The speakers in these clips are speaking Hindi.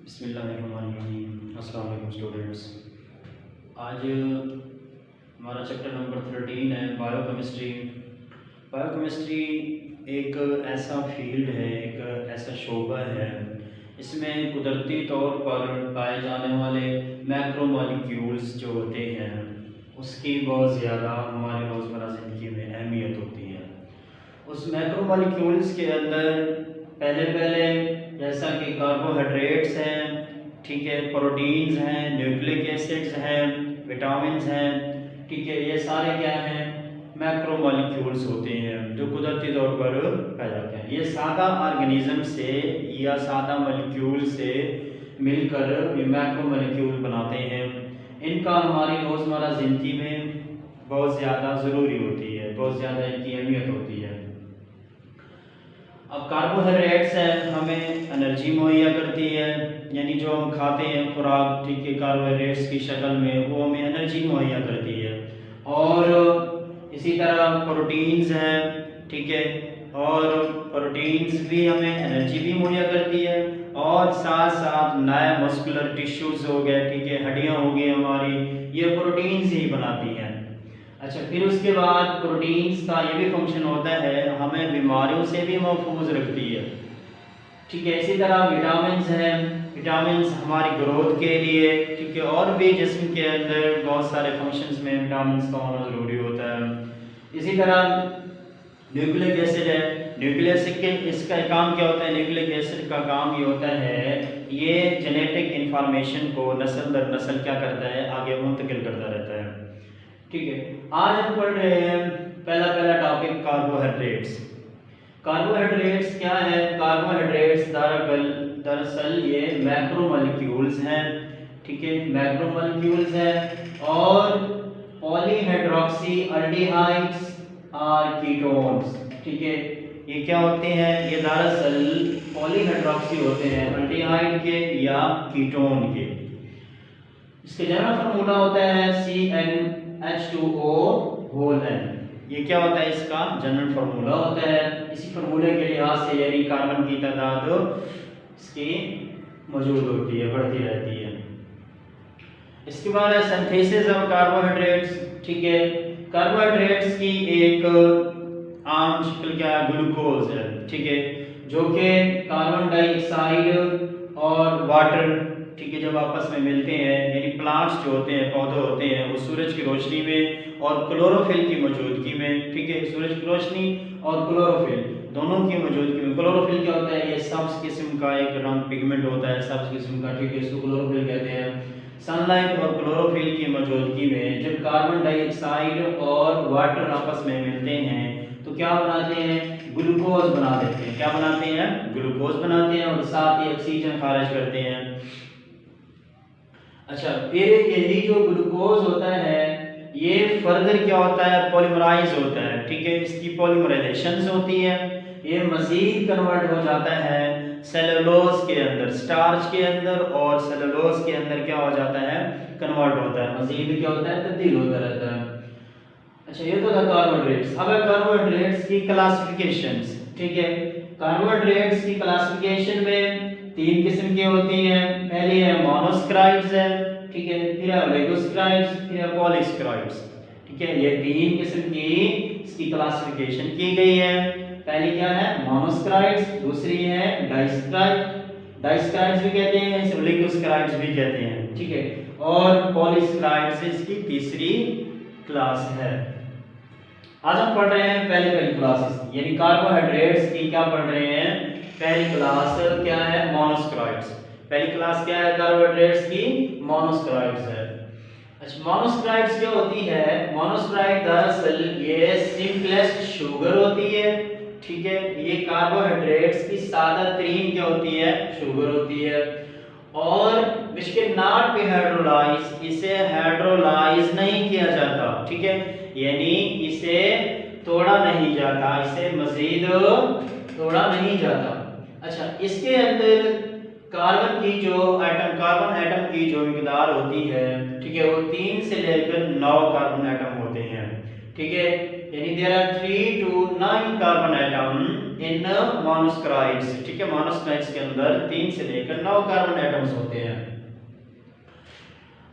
बिस्मिल्लाहिर्रहमानिर्रहीम। अस्सलाम वालेकुम स्टूडेंट्स। आज हमारा चैप्टर नंबर 13 है बायोकेमिस्ट्री। बायोकेमिस्ट्री एक ऐसा फील्ड है, एक ऐसा शोबा है, इसमें कुदरती तौर पर पाए जाने वाले मैक्रोमॉलिक्यूल्स जो होते हैं उसकी बहुत ज़्यादा हमारे रोज़मर्रा ज़िंदगी में अहमियत होती है। उस मैक्रोमॉलिक्यूल्स के अंदर पहले पहले जैसा कि कार्बोहाइड्रेट्स हैं, ठीक है, प्रोटीन्स हैं, न्यूक्लिक एसिड्स हैं, विटामिन्स हैं, ठीक है, ये सारे क्या हैं, मैक्रोमॉलिक्यूल्स होते हैं जो कुदरती तौर पर पाए जाते हैं। ये सादा ऑर्गेनिज्म से या सादा मॉलिक्यूल से मिलकर ये मैक्रोमॉलिक्यूल बनाते हैं। इनका हमारी रोज़मर्रा ज़िंदगी में बहुत ज़्यादा ज़रूरी होती है, बहुत ज़्यादा इनकी अहमियत होती है। अब कार्बोहाइड्रेट्स हैं, हमें एनर्जी मुहैया करती है, यानी जो हम खाते हैं खुराक, ठीक है, कार्बोहाइड्रेट्स की शक्ल में वो हमें एनर्जी मुहैया करती है। और इसी तरह प्रोटीन्स हैं, ठीक है, और प्रोटीन्स भी हमें एनर्जी भी मुहैया करती है और साथ साथ नए मस्कुलर टिश्यूज़ हो गए, ठीक है, हड्डियाँ हो गई हमारी, ये प्रोटीन्स ही बनाती हैं। अच्छा, फिर उसके बाद प्रोटीन्स का ये भी फंक्शन होता है, हमें बीमारियों से भी महफूज रखती है, ठीक है। इसी तरह विटामिन्स हैं, विटामिन्स हमारी ग्रोथ के लिए, ठीक है, और भी जिस्म के अंदर बहुत सारे फंक्शंस में विटामिन्स का होना ज़रूरी होता है। इसी तरह न्यूक्लिक एसिड है, न्यूक्लिक एसिड के इसका काम क्या होता है, न्यूक्लिक एसिड का काम ये होता है, ये जेनेटिक इंफॉर्मेशन को नस्ल दर नस्ल क्या करता है, आगे मुंतकिल करता रहता है, ठीक है। आज हम पढ़ रहे हैं पहला टॉपिक कार्बोहाइड्रेट्स। कार्बोहाइड्रेट्स क्या है? कार्बोहाइड्रेट्स दरअसल ये मैक्रोमॉलिक्यूल्स हैं, ठीक है, मैक्रोमॉलिक्यूल्स हैं और पॉलीहाइड्रोक्सी अल्डिहाइड्स और कीटोन्स, ठीक है, ये क्या होते हैं, ये दरअसल पॉलीहाइड्रोक्सी होते हैं अल्डिहाइड के या कीटोन के। इसके जनरल फार्मूला होता है CnH2O होल n। ये क्या होता है, इसका जनरल फार्मूला होता है। इसी फार्मूले के लिहाज से यानी कार्बन की तादाद इसकी मौजूद होती है, बढ़ती रहती है। इसके बाद है सिंथेसिस ऑफ कार्बोहाइड्रेट्स, ठीक है। कार्बोहाइड्रेट्स की एक आम शक्ल क्या है, ग्लूकोज है, ठीक है, जो कि कार्बन डाइऑक्साइड और वाटर, ठीक है, जब आपस में मिलते हैं, यानी प्लांट्स जो होते हैं, पौधे होते हैं, वो सूरज की रोशनी में और क्लोरोफिल की मौजूदगी में, ठीक है, सूरज की रोशनी और क्लोरोफिल दोनों की मौजूदगी में, क्लोरोफिल क्या होता है, ये सब्ज किस्म का एक रंग पिगमेंट होता है, सब्ज किस्म का, ठीक है, इसको क्लोरोफिल कहते हैं। सनलाइट और क्लोरोफिल की मौजूदगी में जब कार्बन डाइऑक्साइड और वाटर आपस में मिलते हैं तो क्या बनाते हैं, ग्लूकोज बना देते हैं। क्या बनाते हैं, ग्लूकोज बनाते हैं और साथ ही ऑक्सीजन खारिज करते हैं। अच्छा, फिर यही जो ग्लूकोज होता है ये फर्दर क्या होता है, पॉलीमराइज होता है, ठीक है, इसकी पॉलीमराइजेशंस होती है, ये मजीद कन्वर्ट हो जाता है सेलुलोज के अंदर, स्टार्च के अंदर, और सेलुलोज के अंदर क्या हो जाता है, कन्वर्ट होता है, मजीद क्या होता है, तब्दील होता रहता है। अच्छा, ये तो था कार्बोहाइड्रेट्स। अब है कार्बोहाइड्रेट्स की क्लासिफिकेशंस, ठीक है। कार्बोहाइड्रेट्स की क्लासिफिकेशन में तीन किस्म की होती हैं। पहली है मोनोसैकराइड्स है, ठीक है, फिर है ओलिगोसैकराइड्स, फिर है पॉलीसैकराइड्स, ठीक है, ये तीन किस्म की इसकी क्लासिफिकेशन की गई है। पहली क्या है, मोनोसैकराइड्स, दूसरी है डाइसैकराइड्स भी कहते हैं, इसे ओलिगोसैकराइड्स भी कहते हैं, ठीक है, और पॉलीसैकराइड्स इसकी तीसरी क्लास है। आज हम पढ़ रहे हैं पहली क्लासेस, यानी कार्बोहाइड्रेट्स की क्या पढ़ रहे हैं, पहली क्लास क्या है, मोनोसैकराइड्स। पहली क्लास क्या है कार्बोहाइड्रेट्स की, मोनोसैकराइड्स है। अच्छा, मोनोसैकराइड्स क्या होती है, मोनोसैकराइड दरअसल ये सिंपलेस्ट शुगर होती है, ठीक है, ये कार्बोहाइड्रेट्स की सादा तरीन क्या होती है, शुगर होती है, और इसके नॉट बी हाइड्रोलाइज, इसे हाइड्रोलाइज नहीं किया जाता, ठीक है, यानी इसे तोड़ा नहीं जाता, इसे मजीद तोड़ा नहीं जाता। अच्छा, इसके अंदर कार्बन की जो एटम, कार्बन एटम की जो मिकदार होती है, ठीक है, वो 3 से लेकर 9 कार्बन एटम होते हैं, ठीक है, यानी there are 3 to 9 carbon atom in monosaccharides, ठीक है, मोनोस्क्राइड्स के अंदर 3 से लेकर 9 कार्बन एटम्स होते हैं।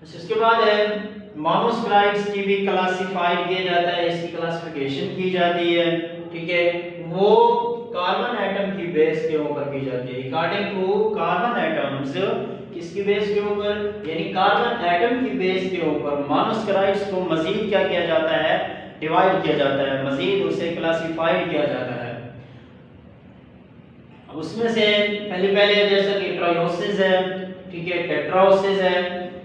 इसके बाद है मोनोस्क्राइड्स की भी क्लासिफाइड किया जाता है, इसकी क्लासिफिकेशन की जाती है, ठीक है, वो कार्बन एटम की बेस के ऊपर की जाती है। अकॉर्डिंग टू कार्बन एटम्स, किसकी बेस के ऊपर, यानी कार्बन एटम की बेस के ऊपर मोनोस्क्राइड्स को मजीद क्या किया जाता है, डिवाइड किया जाता है, मजीद उसे क्लासिफाइड किया जाता है। उसमें से पहले जैसा कि ट्रायोसिस है, ठीक है, टेट्राओसिस है,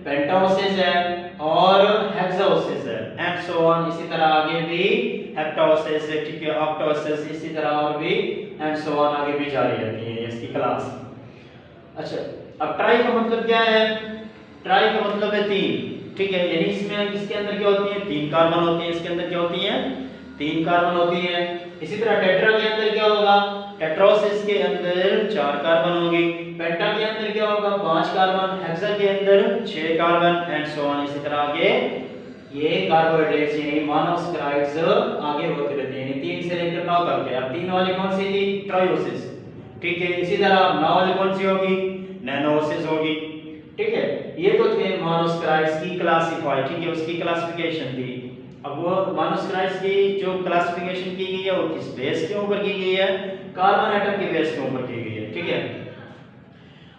पेंटाओसिस है और हेक्साओसिस है एंड सो ऑन। इसी तरह आगे भी हेप्टाओसिस है, ठीक है, ऑक्टाओसिस, इसी तरह और भी एंड सो ऑन आगे भी जारी रहती है इसकी क्लास। अच्छा, अब ट्राई का मतलब क्या है, ट्राई का मतलब है 3, ठीक है, यानी इसमें इसके अंदर क्या होती है, 3 कार्बन होते हैं, इसके अंदर क्या होती है, 3 कार्बन होती है। इसी तरह टेट्रा के अंदर क्या होगा, टेट्रोसिस के अंदर 4 कार्बन होगी, पेंटा के अंदर क्या होगा, 5 कार्बन, हेक्सा के अंदर 6 कार्बन एंड सो ऑन। इसी तरह आगे ये कार्बोहाइड्रेट्स यानी मोनोस्क्राइड्स आगे होते रहते हैं, यानी 3 से लेकर 9 तक है। अब 3 वाली कौन सी थी, ट्रायोसिस, ठीक है, इसी तरह 9 वाली कौन सी होगी, नैनोसिस होगी, ठीक है। ये तो थे मोनोस्क्राइड्स की क्लासिफाई, ठीक है, उसकी क्लासिफिकेशन थी। अब वो मोनोस्क्राइड्स की जो क्लासिफिकेशन की गई है वो किस बेस के ऊपर की गई है, कार्बन एटम के बेस के ऊपर की गई है, ठीक है।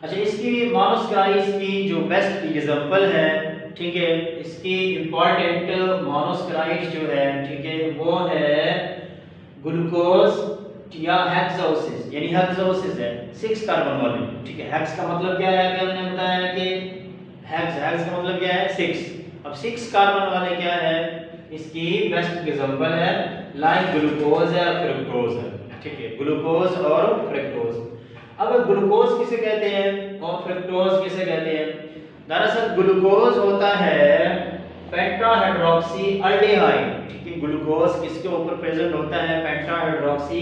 अच्छा, इसकी मोनोस्क्राइड्स की जो बेस्ट एग्जांपल है, ठीक है, इसकी इंपॉर्टेंट मोनोस्क्राइड्स जो है, ठीक है, वो है ग्लूकोज या हेक्साओसिस, यानी हेक्साओसिस है 6 कार्बन वाली, ठीक है। हेक्स का मतलब क्या है, अभी हमने बताया कि हेक्स का मतलब क्या है, 6। अब 6 कार्बन वाले क्या है, इसकी बेस्ट एग्जांपल है लाइक ग्लूकोज है, फ्रुक्टोज है, ठीक है, ग्लूकोज और फ्रुक्टोज। अब ग्लूकोज किसे कहते हैं और फ्रुक्टोज किसे कहते हैं, दरअसल ग्लूकोज होता है पेंटाहाइड्रोक्सी अल्डिहाइड, ठीक है, ग्लूकोज किसके ऊपर प्रेजेंट होता है, पेंटाहाइड्रोक्सी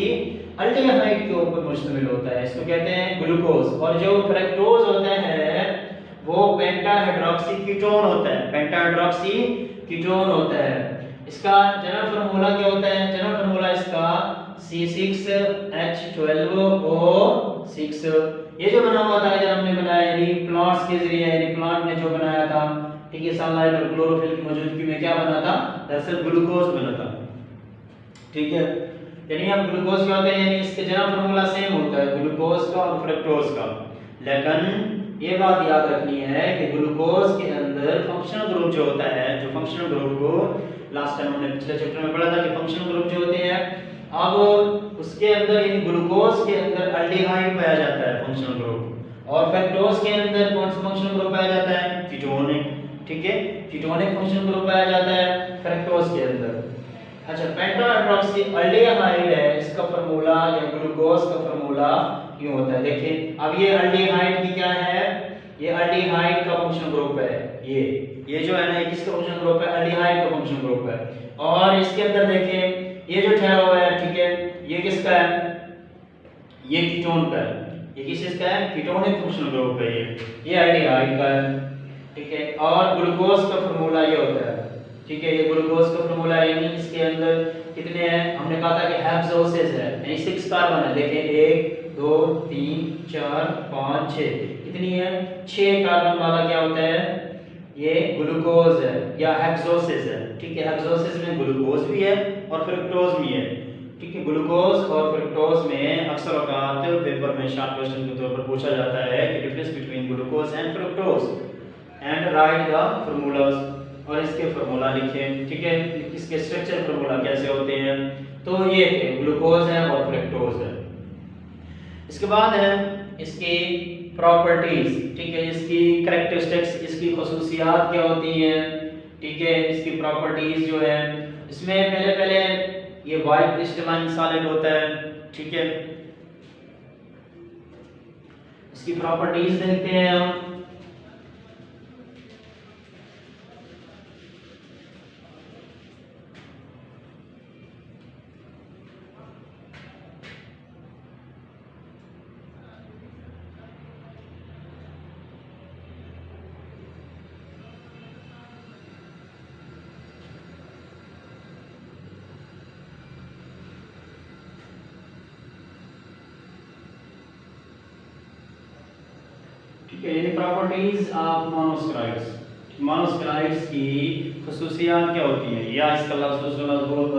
अल्डिहाइड के ऊपर मुश्तमिल होता है, इसको कहते हैं ग्लूकोज। और जो फ्रक्टोज होता है वो पेंटाहाइड्रोक्सी कीटोन होता है, पेंटाहाइड्रोक्सी कीटोन होता है। इसका जनरल फार्मूला क्या होता है, जनरल फार्मूला इसका C6H12O6। ये जो बना हुआ था, ये हमने बनाया यानी प्लांट्स के जरिए, यानी प्लांट ने जो बनाया था, ठीक है, सनलाइट और क्लोरोफिल की मौजूदगी में क्या बना था, दरअसल ग्लूकोज बना था, ठीक है। यानी हम ग्लूकोज क्या होता है, यानी इसके जनरल फार्मूला सेम होता है ग्लूकोज का और फ्रक्टोज का, लेकिन ये बात याद रखनी है कि ग्लूकोज के अंदर फंक्शनल ग्रुप जो होता है, जो फंक्शनल ग्रुप को लास्ट टाइम हमने पिछले चैप्टर में पढ़ा था कि फंक्शनल ग्रुप जो होते हैं, अब उसके अंदर यानी ग्लूकोज के अंदर अल्डिहाइड पाया जाता है फंक्शनल ग्रुप, और फ्रक्टोज के अंदर कौन सा फंक्शनल ग्रुप पाया जाता है, कीटोनिक, ठीक है, कीटोनिक फंक्शनल ग्रुप पाया जाता है फ्रक्टोज के अंदर। अच्छा, पेंटाहाइड्रोक्सी अल्डिहाइड है, इसका फार्मूला या ग्लूकोज का फार्मूला यूं होता है, देखिए। अब ये अल्डिहाइड की क्या है, ये अल्डिहाइड का फंक्शनल ग्रुप है, ये जो है ना, ये किसका फंक्शनल ग्रुप है, अल्डिहाइड का फंक्शनल ग्रुप है। और इसके अंदर देखिए ये जो ठहरा हुआ है, ठीक है, ये किसका है, ये कीटोन का है, ये किसका है, कीटोनिक फंक्शनल ग्रुप है, ये अल्डिहाइड का है, ठीक है। और ग्लूकोज का फार्मूला ये होता है, ठीक है, ये ग्लूकोज का फार्मूला है, यानी इसके अंदर कितने हैं, हमने कहा था कि हेक्सोसिस है, यानी 6 कार्बन है, देखिए 1 2 3 4 5 6, कितनी है, 6 कार्बन वाला क्या होता है, ये ग्लूकोज है या हेक्सोसिस है, ठीक है। हेक्सोसिस में ग्लूकोज भी है और फ्रक्टोज भी है, ठीक है। ग्लूकोज और फ्रक्टोज में अक्सर औकात पेपर में शॉर्ट क्वेश्चन के तौर पर पूछा जाता है कि difference between glucose and fructose and right the formulas, और इसके फार्मूला लिखें, ठीक है, इसके स्ट्रक्चर फार्मूला कैसे होते हैं। तो ये थे ग्लूकोज है और फ्रक्टोज है। इसके बाद है इसकी प्रॉपर्टीज, ठीक है, इसकी कैरेक्टरिस्टिक्स, इसकी खसूसियात क्या होती हैं, ठीक है, इसकी प्रॉपर्टीज जो है, इसमें पहले ये वाइट क्रिस्टलाइन सॉलिड होता है, ठीक है। इसकी प्रॉपर्टीज देखते हैं हम। ठीक है, यानी प्रॉपर्टीज ऑफ मोनोसैकराइड्स। मोनोसैकराइड्स की खसूसियात क्या होती हैं, या इसका लफ्ज़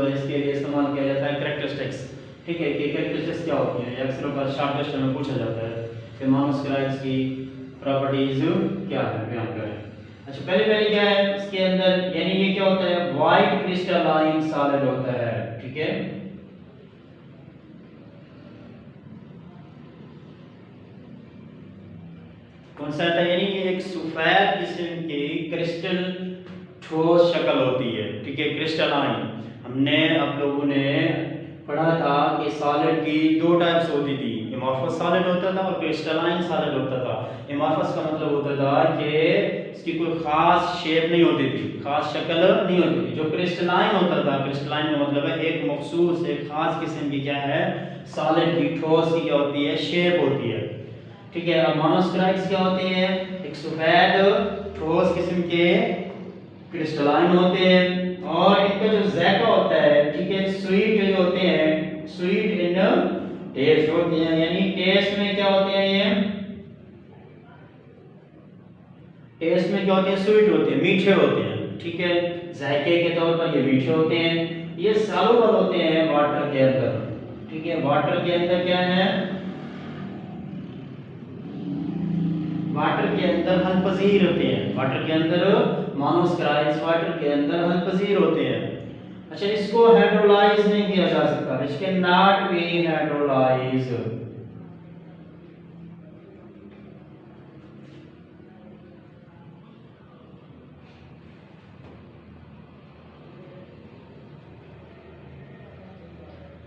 इसके लिए इस्तेमाल किया जाता है कैरेक्टरिस्टिक्स। ठीक है, कि कैरेक्टरिस्टिक्स क्या होती हैं, अक्सर बार शॉर्ट टेस्ट में पूछा जाता है कि मोनोसैकराइड्स की प्रॉपर्टीज क्या है, बयान करें। अच्छा, पहले क्या है इसके अंदर, यानी ये क्या होता है, व्हाइट क्रिस्टलाइन सॉलिड होता है। ठीक है, कौन सा था, यानी ये एक सफेद किस्म की क्रिस्टल ठोस शक्ल होती है। ठीक है, क्रिस्टलाइन। हमने आप लोगों ने पढ़ा था कि सॉलिड की दो टाइप्स होती थी, एमॉर्फस सॉलिड होता था और क्रिस्टलाइन सॉलिड होता था। एमॉर्फस का मतलब होता था कि इसकी कोई खास शेप नहीं होती थी, खास शक्ल नहीं होती थी। जो क्रिस्टलाइन होता था, क्रिस्टलाइन का मतलब है एक मखसूस एक खास किस्म की क्या है, सॉलिड की ठोस की क्या होती है, शेप होती है। ठीक है, अब मोनोसैकराइड्स क्या होते हैं, एक सफेद ठोस किस्म के क्रिस्टलाइन होते हैं, और इनका जो ज़ायका होता है, ठीक है, स्वीट जो होते हैं, स्वीट इन टेस्ट होते हैं, यानी टेस्ट में क्या होते हैं, ये टेस्ट में क्या होते हैं, स्वीट होते हैं, मीठे होते हैं। ठीक है, जायके के तौर पर ये मीठे होते हैं। ये सॉल्युबल होते हैं वाटर के अंदर। ठीक है, वाटर के अंदर क्या है, वाटर के अंदर हल पजीर होते हैं। वाटर के अंदर मोनोसैकराइड्स वाटर के अंदर हल पजीर होते हैं। अच्छा, इसको हाइड्रोलाइज नहीं किया जा सकता, it can not be hydrolyse.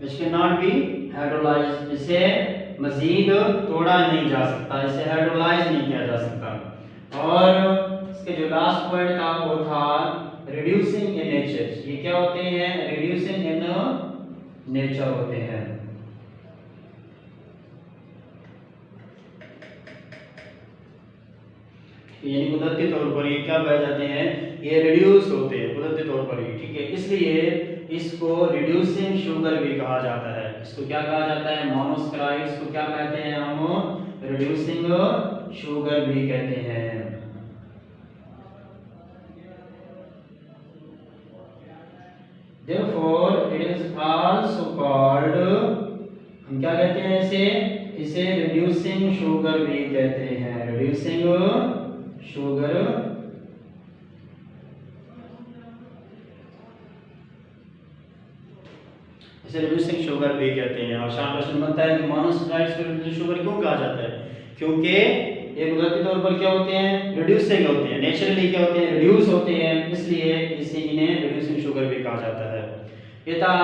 which cannot be hydrolyzed, इसे मजीद तोड़ा नहीं जा सकता, इसे हाइड्रोलाइज नहीं किया जा सकता। और इसके जो लास्ट पॉइंट था वो था रिड्यूसिंग इन नेचर। ये क्या होते हैं, रिड्यूसिंग इन नेचर होते हैं। यानी कुदरती तौर पर ये क्या पाए जाते हैं, ये रिड्यूस होते हैं कुदरती तौर पर ही। ठीक है, इसलिए इसको रिड्यूसिंग शुगर भी कहा जाता है। इसको क्या कहा जाता है, मोनोसैकराइड्स को क्या कहते हैं हम, रिड्यूसिंग शुगर भी कहते हैं। Therefore it is also called, हम क्या कहते हैं इसे रिड्यूसिंग शुगर भी कहते हैं, रिड्यूसिंग शुगर। इसे रिड्यूसिंग शुगर भी कहते हैं। और शाम प्रश्न बनता है कि मोनोसैकराइड्स को रिड्यूसिंग शुगर क्यों कहा जाता है, क्योंकि ये कुदरती तौर पर क्या होते हैं, रिड्यूसिंग होते हैं, नेचुरली क्या होते हैं, रिड्यूस होते हैं, इसलिए इसे इन्हें रिड्यूसिंग शुगर भी कहा जाता है। ये था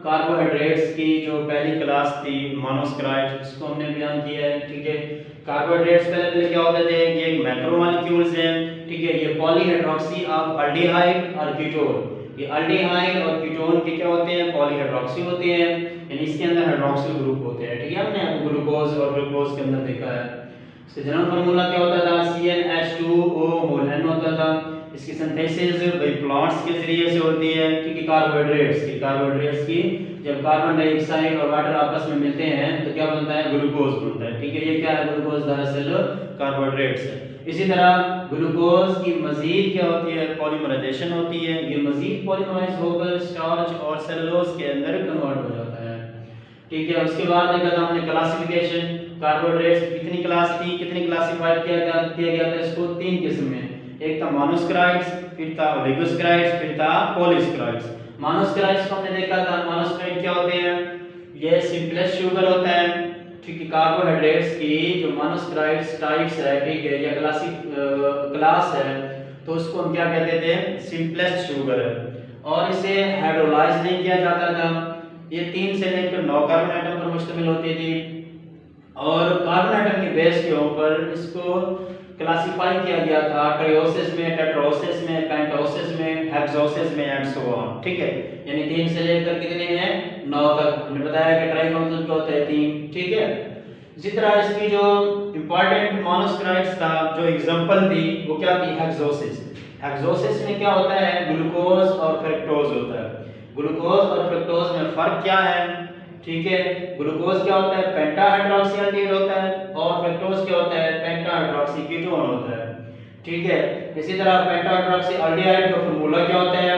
कार्बोहाइड्रेट्स की जो पहली क्लास थी, मोनोसैकराइड्स, इसको हमने बयान किया है। ठीक है, कार्बोहाइड्रेट्स पहले क्या होते थे, ये मैक्रोमोलेक्यूल्स हैं। ठीक है, ये पॉलीहाइड्रोक्सी ऑफ अल्डिहाइड और कीटोन। ये अल्डिहाइड और कीटोन के क्या होते हैं, पॉलीहाइड्रोक्सी होते हैं, यानी इसके अंदर हाइड्रोक्सिल ग्रुप होते हैं। ठीक है, हमने ग्लूकोज और ग्लूकोज के अंदर देखा है। इसका जनरल फार्मूला क्या होता था, CnH2O n होता था। इसकी सिंथेसिस भाई प्लांट्स के जरिए से होती है। ठीक है, कार्बोहाइड्रेट्स की जब कार्बन डाइऑक्साइड और वाटर आपस में मिलते हैं तो क्या बनता है, ग्लूकोज बनता है। ठीक है, ये क्या है, ग्लूकोज दरअसल कार्बोहाइड्रेट्स है। इसी तरह ग्लूकोज की मजीद क्या होती है, पॉलीमराइजेशन होती है। ये मजीद पॉलीमराइज होकर स्टार्च और सेलुलोज के अंदर कन्वर्ट हो जाता है। ठीक है, उसके बाद देखा था हमने क्लासिफिकेशन, कार्बोहाइड्रेट्स कितनी क्लास थी, कितनी क्लासिफाइड किया गया था इसको, तीन किस्म में। एक था मोनोसैकराइड्स, फिर था ओलिगोसैकराइड्स, फिर था पॉलीसैकराइड्स। मोनोसैकराइड्स को हमने देखा था, मोनोसैकराइड क्या होते हैं, ये सिंपलेस्ट शुगर होता है। ठीक है, कार्बोहाइड्रेट्स की जो मोनोसैकराइड्स टाइप्स है, ठीक है, या क्लास है, तो उसको हम क्या कहते थे, सिंपलेस्ट शुगर है। और इसे हाइड्रोलाइज नहीं किया जाता था। ये 3 से लेकर 9 कार्बन आइटम पर मुश्तमिल होती थी, और कार्बन आइटम के बेस के ऊपर इसको क्लासिफाई किया गया था ट्रायोसिस में, टेट्रोसिस में, पेंटोसिस में, हेक्सोसिस में एंड सो ऑन। ठीक है, यानी 3 से लेकर कितने हैं, 9 तक। हमने बताया कि ट्राइफॉस्फेट क्या होता है, 3। ठीक है, इसी तरह इसकी जो इंपॉर्टेंट मोनोसैकराइड्स था, जो एग्जांपल थी, वो क्या थी, हेक्सोसिस। हेक्सोसिस में क्या होता है, ग्लूकोज और फ्रक्टोज होता है। ग्लूकोज और फ्रक्टोज में फर्क क्या है, ठीक है, ग्लूकोज क्या होता है, पेंटा हाइड्रोक्सी एल्डिहाइड होता है, और फ्रक्टोज क्या होता है, पेंटा हाइड्रोक्सी कीटोन होता है। ठीक है, इसी तरह पेंटा हाइड्रोक्सी एल्डिहाइड का फार्मूला क्या होता है,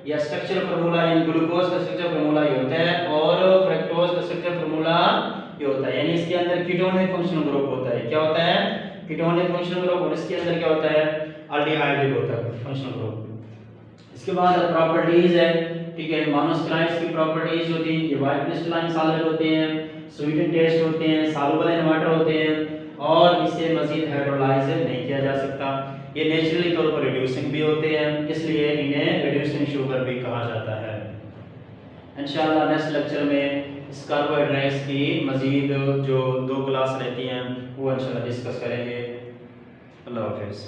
या स्ट्रक्चरल फार्मूला, यानी ग्लूकोज का स्ट्रक्चरल फार्मूला ये होता है और फ्रक्टोज का स्ट्रक्चरल फार्मूला ये होता है, यानी इसके अंदर कीटोनिक फंक्शनल ग्रुप होता है। क्या होता है, कीटोनिक फंक्शनल ग्रुप, और इसके अंदर क्या होता है, एल्डिहाइड होता है फंक्शनल ग्रुप। इसके बाद प्रॉपर्टीज है, ठीक है, मोनोसक्राइड्स की प्रॉपर्टीज होती हैं, ये वाइट क्रिस्टलाइन सॉलिड होते हैं, स्वीट एंड टेस्ट होते हैं, सॉल्युबल इन वाटर होते हैं, और इसे मजीद हाइड्रोलाइज नहीं किया जा सकता। ये नेचुरली तौर पर रिड्यूसिंग भी होते हैं, इसलिए इन्हें रिड्यूसिंग शुगर भी कहा जाता है। इंशाअल्लाह नेक्स्ट लेक्चर में इस कार्बोहाइड्रेट्स की मजीद जो 2 क्लास रहती हैं वो इंशाअल्लाह डिस्कस करेंगे। अल्लाह हाफिज़।